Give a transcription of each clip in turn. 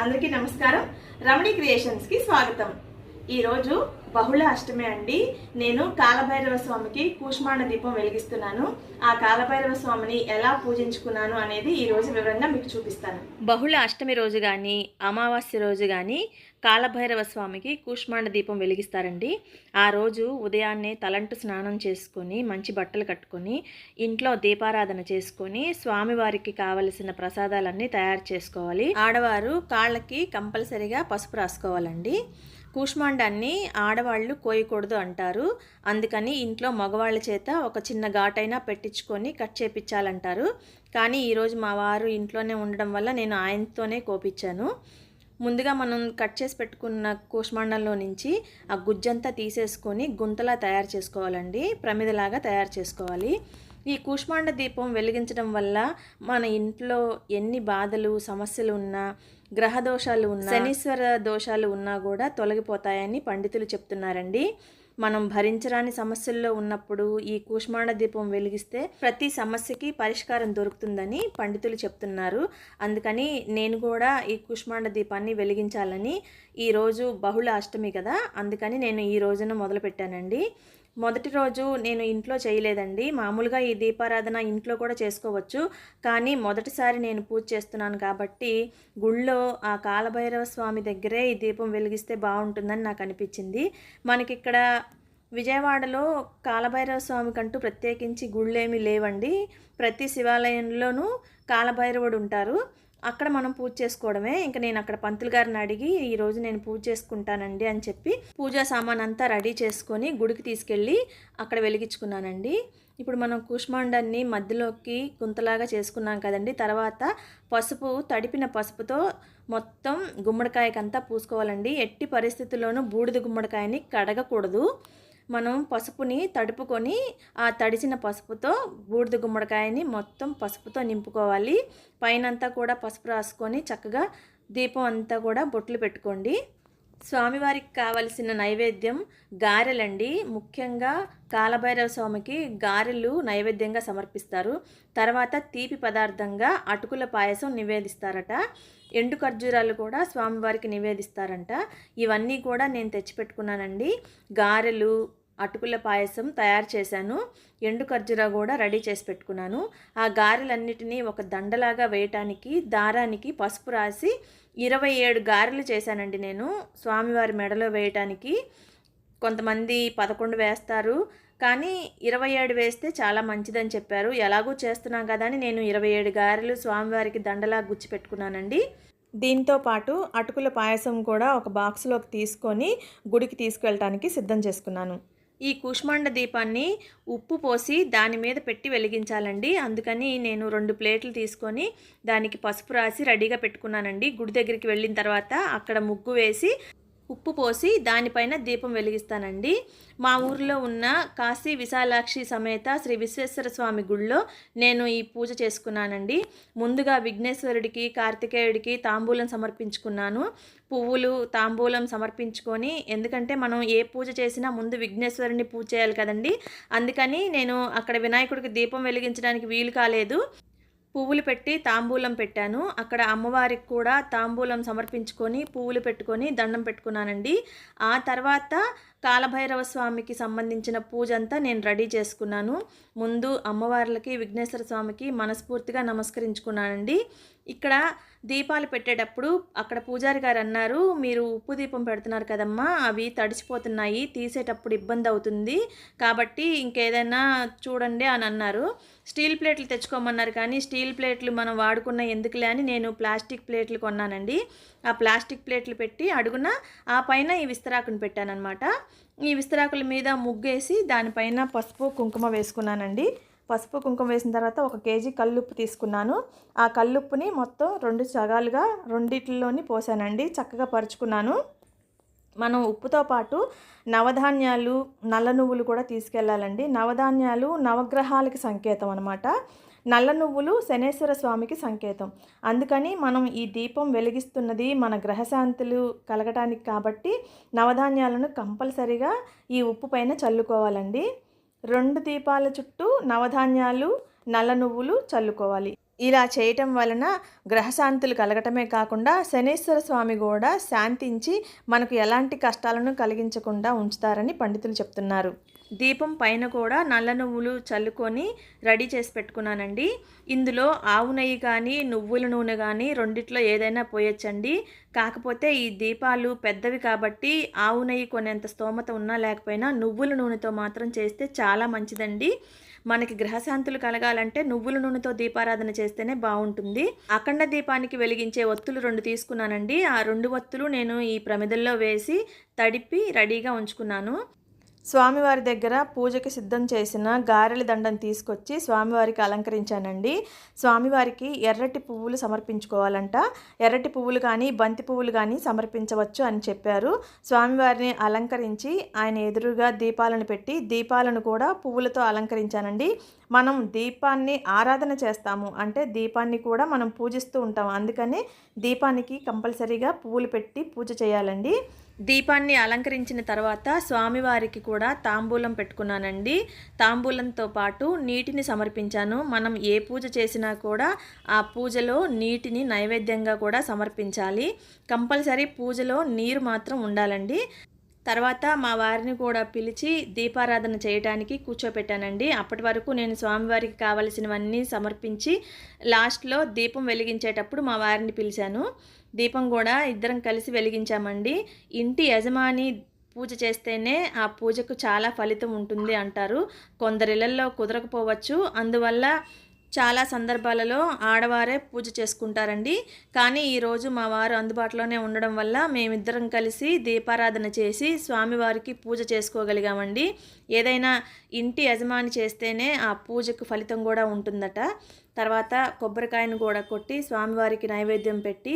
అందరికీ నమస్కారం. రమణి క్రియేషన్స్ కి స్వాగతం. ఈ రోజు బహుళ అష్టమి అండి. నేను కాలభైరవ స్వామికి కూష్మాండ దీపం వెలిగిస్తున్నాను. ఆ కాలభైరవ స్వామిని ఎలా పూజించుకున్నాను అనేది ఈ రోజు వివరంగా మీకు చూపిస్తాను. బహుళ అష్టమి రోజు కానీ అమావాస్య రోజు కానీ కాలభైరవ స్వామికి కూష్మాండ దీపం వెలిగిస్తారండి. ఆ రోజు ఉదయాన్నే తలంటు స్నానం చేసుకొని మంచి బట్టలు కట్టుకొని ఇంట్లో దీపారాధన చేసుకొని స్వామివారికి కావలసిన ప్రసాదాలన్నీ తయారు చేసుకోవాలి. ఆడవారు కాళ్ళకి కంపల్సరిగా పసుపు రాసుకోవాలండి. కూష్మాండాన్ని ఆడవాళ్ళు కోయకూడదు అంటారు. అందుకని ఇంట్లో మగవాళ్ళ చేత ఒక చిన్న ఘాటైనా పెట్టించుకొని కట్ చేపించాలంటారు. కానీ ఈరోజు మా వారు ఇంట్లోనే ఉండడం వల్ల నేను ఆయనతోనే కోపించాను. ముందుగా మనం కట్ చేసి పెట్టుకున్న కూష్మాండంలో నుంచి ఆ గుజ్జంతా తీసేసుకొని గుంతలా తయారు చేసుకోవాలండి. ప్రమిదలాగా తయారు చేసుకోవాలి. ఈ కూష్మాండ దీపం వెలిగించడం వల్ల మన ఇంట్లో ఎన్ని బాధలు సమస్యలు ఉన్నా, గ్రహ దోషాలు ఉన్నా, శనీశ్వర దోషాలు ఉన్నా కూడా తొలగిపోతాయని పండితులు చెప్తున్నారండి. మనం భరించరాని సమస్యల్లో ఉన్నప్పుడు ఈ కూష్మాండ దీపం వెలిగిస్తే ప్రతి సమస్యకి పరిష్కారం దొరుకుతుందని పండితులు చెప్తున్నారు. అందుకని నేను కూడా ఈ కూష్మాండ దీపాన్ని వెలిగించాలని, ఈరోజు బహుళ అష్టమి కదా, అందుకని నేను ఈ రోజున మొదలుపెట్టానండి. మొదటి రోజు నేను ఇంట్లో చేయలేదండి. మామూలుగా ఈ దీపారాధన ఇంట్లో కూడా చేసుకోవచ్చు. కానీ మొదటిసారి నేను పూజ చేస్తున్నాను కాబట్టి గుళ్ళో ఆ కాలభైరవ స్వామి దగ్గరే ఈ దీపం వెలిగిస్తే బాగుంటుందని నాకు అనిపించింది. మనకిక్కడ విజయవాడలో కాలభైరవ స్వామికంటూ ప్రత్యేకించి గుళ్ళేమీ లేవండి. ప్రతి శివాలయంలోనూ కాలభైరవుడు ఉంటారు. అక్కడ మనం పూజ చేసుకోవడమే. ఇంకా నేను అక్కడ పంతులు గారిని అడిగి ఈరోజు నేను పూజ చేసుకుంటానండి అని చెప్పి పూజా సామాన్ అంతా రెడీ చేసుకొని గుడికి తీసుకెళ్ళి అక్కడ వెలిగించుకున్నానండి. ఇప్పుడు మనం కూష్మాండాన్ని మధ్యలోకి గుంతలాగా చేసుకున్నాం కదండి. తర్వాత పసుపు, తడిపిన పసుపుతో మొత్తం గుమ్మడికాయకంతా పూసుకోవాలండి. ఎట్టి పరిస్థితుల్లోనూ బూడిద గుమ్మడికాయని కడగకూడదు. మనం పసుపుని తడుపుకొని ఆ తడిసిన పసుపుతో బూడిద గుమ్మడికాయని మొత్తం పసుపుతో నింపుకోవాలి. పైనంతా కూడా పసుపు రాసుకొని చక్కగా దీపం అంతా కూడా బొట్లు పెట్టుకోండి. స్వామివారికి కావలసిన నైవేద్యం గారెలండి. ముఖ్యంగా కాలభైరవ స్వామికి గారెలు నైవేద్యంగా సమర్పిస్తారు. తర్వాత తీపి పదార్థంగా అటుకుల పాయసం నివేదిస్తారట. ఎండు ఖర్జూరాలు కూడా స్వామివారికి నివేదిస్తారంట. ఇవన్నీ కూడా నేను తెచ్చిపెట్టుకున్నానండి. గారెలు, అటుకుల పాయసం తయారు చేశాను. ఎండు ఖర్జూర కూడా రెడీ చేసి పెట్టుకున్నాను. ఆ గారెలన్నిటినీ ఒక దండలాగా వేయటానికి దారానికి పసుపు రాసి 27 గారెలు చేశానండి నేను స్వామివారి మెడలో వేయటానికి. కొంతమంది 11 వేస్తారు, కానీ 27 వేస్తే చాలా మంచిదని చెప్పారు. ఎలాగూ చేస్తున్నాం కదా అని నేను 27 గారెలు స్వామివారికి దండలా గుచ్చి పెట్టుకున్నానండి. దీంతో పాటు అటుకుల పాయసం కూడా ఒక బాక్స్లోకి తీసుకొని గుడికి తీసుకెళ్ళటానికి సిద్ధం చేసుకున్నాను. ఈ కూష్మాండ దీపాన్ని ఉప్పు పోసి దాని మీద పెట్టి వెలిగించాలండి. అందుకని నేను 2 ప్లేట్లు తీసుకొని దానికి పసుపు రాసి రెడీగా పెట్టుకున్నానండి. గుడి దగ్గరికి వెళ్ళిన తర్వాత అక్కడ ముగ్గు వేసి ఉప్పు పోసి దానిపైన దీపం వెలిగిస్తానండి. మా ఊరిలో ఉన్న కాశీ విశాలాక్షి సమేత శ్రీ విశ్వేశ్వర స్వామి గుళ్ళో నేను ఈ పూజ చేసుకున్నానండి. ముందుగా విఘ్నేశ్వరుడికి, కార్తికేయుడికి తాంబూలం సమర్పించుకున్నాను. పువ్వులు, తాంబూలం సమర్పించుకొని, ఎందుకంటే మనం ఏ పూజ చేసినా ముందు విఘ్నేశ్వరుని పూజ చేయాలి కదండి. అందుకని నేను అక్కడ వినాయకుడికి దీపం వెలిగించడానికి వీలు కాలేదు. పువ్వులు పెట్టి తాంబూలం పెట్టాను. అక్కడ అమ్మవారికి కూడా తాంబూలం సమర్పించుకొని పువ్వులు పెట్టుకొని దండం పెట్టుకున్నానండి. ఆ తర్వాత కాలభైరవ స్వామికి సంబంధించిన పూజ అంతా నేను రెడీ చేసుకున్నాను. ముందు అమ్మవార్లకి, విఘ్నేశ్వర స్వామికి మనస్ఫూర్తిగా నమస్కరించుకున్నానండి. ఇక్కడ దీపాలు పెట్టేటప్పుడు అక్కడ పూజారి గారు అన్నారు, మీరు ఉప్పు దీపం పెడుతున్నారు కదమ్మా, అవి తడిచిపోతున్నాయి, తీసేటప్పుడు ఇబ్బంది అవుతుంది, కాబట్టి ఇంకేదైనా చూడండి అని అన్నారు. స్టీల్ ప్లేట్లు తెచ్చుకోమన్నారు, కానీ స్టీల్ ప్లేట్లు మనం వాడుకున్న ఎందుకులే అని నేను ప్లాస్టిక్ ప్లేట్లు కొన్నానండి. ఆ ప్లాస్టిక్ ప్లేట్లు పెట్టి అడుగున ఆ పైన ఈ విస్తరాకుని పెట్టానన్నమాట. ఈ విస్తరాకుల మీద ముగ్గేసి దానిపైన పసుపు, కుంకుమ వేసుకున్నానండి. పసుపు, కుంకుమ వేసిన తర్వాత 1 కేజీ కల్లుప్పు తీసుకున్నాను. ఆ కల్లుప్పుని మొత్తం 2 సగాలుగా రెండిట్లోని పోసానండి. చక్కగా పరుచుకున్నాను. మనం ఉప్పుతో పాటు నవధాన్యాలు, నల్ల నువ్వులు కూడా తీసుకెళ్ళాలండి. నవధాన్యాలు నవగ్రహాలకి సంకేతం అన్నమాట. నల్ల నువ్వులు శనేశ్వర స్వామికి సంకేతం. అందుకని మనం ఈ దీపం వెలిగిస్తున్నది మన గ్రహశాంతులు కలగటానికి కాబట్టి నవధాన్యాలను కంపల్సరిగా ఈ ఉప్పు పైన చల్లుకోవాలండి. 2 దీపాల చుట్టూ నవధాన్యాలు, నల్ల నువ్వులు చల్లుకోవాలి. ఇలా చేయటం వలన గ్రహశాంతులు కలగటమే కాకుండా శనీశ్వర స్వామి కూడా శాంతించి మనకు ఎలాంటి కష్టాలను కలిగించకుండా ఉంచుతారని పండితులు చెప్తున్నారు. దీపం పైన కూడా నల్ల నువ్వులు చల్లుకొని రెడీ చేసి పెట్టుకున్నానండి. ఇందులో ఆవు నెయ్యి కానీ నువ్వుల నూనె కానీ రెండిట్లో ఏదైనా పోయొచ్చండి. కాకపోతే ఈ దీపాలు పెద్దవి కాబట్టి ఆవు నెయ్యి కొనేంత స్తోమత ఉన్నా లేకపోయినా నువ్వుల నూనెతో మాత్రం చేస్తే చాలా మంచిదండి. మనకి గ్రహశాంతులు కలగాలంటే నువ్వుల నూనెతో దీపారాధన చేస్తేనే బాగుంటుంది. అఖండ దీపానికి వెలిగించే ఒత్తులు 2 తీసుకున్నానండి. ఆ 2 ఒత్తులు నేను ఈ ప్రమిదల్లో వేసి తడిపి రెడీగా ఉంచుకున్నాను. స్వామివారి దగ్గర పూజకి సిద్ధం చేసిన గారెల దండను తీసుకొచ్చి స్వామివారికి అలంకరించానండి. స్వామివారికి ఎర్రటి పువ్వులు సమర్పించుకోవాలంట. ఎర్రటి పువ్వులు కానీ బంతి పువ్వులు కానీ సమర్పించవచ్చు అని చెప్పారు. స్వామివారిని అలంకరించి ఆయన ఎదురుగా దీపాలను పెట్టి దీపాలను కూడా పువ్వులతో అలంకరించానండి. మనం దీపాన్ని ఆరాధన చేస్తాము అంటే దీపాన్ని కూడా మనం పూజిస్తూ ఉంటాం. అందుకని దీపానికి కంపల్సరీగా పువ్వులు పెట్టి పూజ చేయాలండి. దీపాన్ని అలంకరించిన తర్వాత స్వామివారికి కూడా తాంబూలం పెట్టుకున్నానండి. తాంబూలంతో పాటు నీటిని సమర్పించాను. మనం ఏ పూజ చేసినా కూడా ఆ పూజలో నీటిని నైవేద్యంగా కూడా సమర్పించాలి. కంపల్సరీ పూజలో నీరు మాత్రం ఉండాలండి. తర్వాత మా వారిని కూడా పిలిచి దీపారాధన చేయడానికి కూర్చోపెట్టానండి. అప్పటి వరకు నేను స్వామివారికి కావలసినవన్నీ సమర్పించి లాస్ట్లో దీపం వెలిగించేటప్పుడు మా వారిని పిలిచాను. దీపం కూడా ఇద్దరం కలిసి వెలిగించామండి. ఇంటి యజమాని పూజ చేస్తేనే ఆ పూజకు చాలా ఫలితం ఉంటుంది అంటారు. కొందరిళ్లలో కుదరకపోవచ్చు. అందువల్ల చాలా సందర్భాలలో ఆడవారే పూజ చేసుకుంటారండి. కానీ ఈరోజు మా వారు అందుబాటులోనే ఉండడం వల్ల మేమిద్దరం కలిసి దీపారాధన చేసి స్వామివారికి పూజ చేసుకోగలిగామండి. ఏదైనా ఇంటి యజమాని చేస్తేనే ఆ పూజకు ఫలితం కూడా ఉంటుందట. తర్వాత కొబ్బరికాయను కూడా కొట్టి స్వామివారికి నైవేద్యం పెట్టి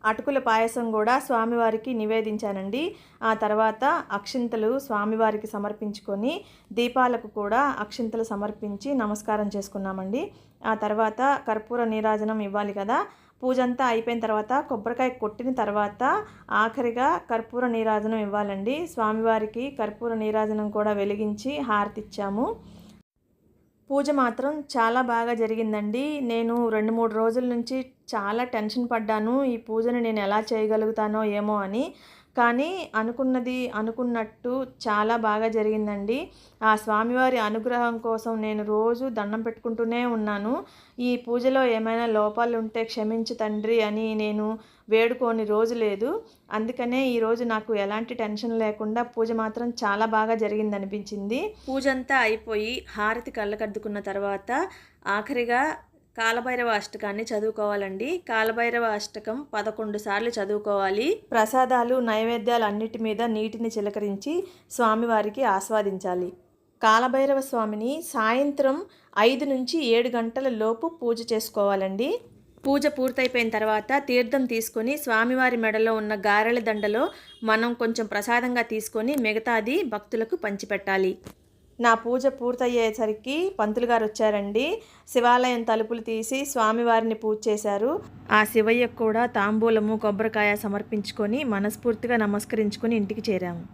అటుకుల పాయసం కూడా స్వామివారికి నివేదించానండి. ఆ తర్వాత అక్షింతలు స్వామివారికి సమర్పించుకొని దీపాలకు కూడా అక్షింతలు సమర్పించి నమస్కారం చేసుకున్నామండి. ఆ తర్వాత కర్పూర నీరాజనం ఇవ్వాలి కదా. పూజ అంతా అయిపోయిన తర్వాత కొబ్బరికాయ కొట్టిన తర్వాత ఆఖరిగా కర్పూర నీరాజనం ఇవ్వాలండి. స్వామివారికి కర్పూర నీరాజనం కూడా వెలిగించి హారతిచ్చాము. పూజ మాత్రం చాలా బాగా జరిగిందండి. నేను 2-3 రోజుల నుంచి చాలా టెన్షన్ పడ్డాను. ఈ పూజను నేను ఎలా చేయగలుగుతానో ఏమో అని. కానీ అనుకున్నది అనుకున్నట్టు చాలా బాగా జరిగిందండి. ఆ స్వామివారి అనుగ్రహం కోసం నేను రోజు దండం పెట్టుకుంటూనే ఉన్నాను. ఈ పూజలో ఏమైనా లోపాలు ఉంటే క్షమించు తండ్రి అని నేను వేడుకోని రోజు లేదు. అందుకనే ఈరోజు నాకు ఎలాంటి టెన్షన్ లేకుండా పూజ మాత్రం చాలా బాగా జరిగిందనిపించింది. పూజ అంతా అయిపోయి హారతి కళ్ళకద్దుకున్న తర్వాత ఆఖరిగా కాలభైరవ అష్టకాన్ని చదువుకోవాలండి. కాలభైరవ అష్టకం 11 సార్లు చదువుకోవాలి. ప్రసాదాలు నైవేద్యాలు అన్నిటి మీద నీటిని చిలకరించి స్వామివారికి ఆస్వాదించాలి. కాలభైరవ స్వామిని సాయంత్రం 5 నుంచి 7 గంటల లోపు పూజ చేసుకోవాలండి. పూజ పూర్తయిపోయిన తర్వాత తీర్థం తీసుకొని స్వామివారి మెడలో ఉన్న గారెల దండలో మనం కొంచెం ప్రసాదంగా తీసుకొని మిగతాది భక్తులకు పంచిపెట్టాలి. నా పూజ పూర్తయ్యేసరికి పంతులు గారు వచ్చారండి. శివాలయం తలుపులు తీసి స్వామివారిని పూజ చేశారు. ఆ శివయ్యకు కూడా తాంబూలము కొబ్బరికాయ సమర్పించుకొని మనస్ఫూర్తిగా నమస్కరించుకొని ఇంటికి చేరాము.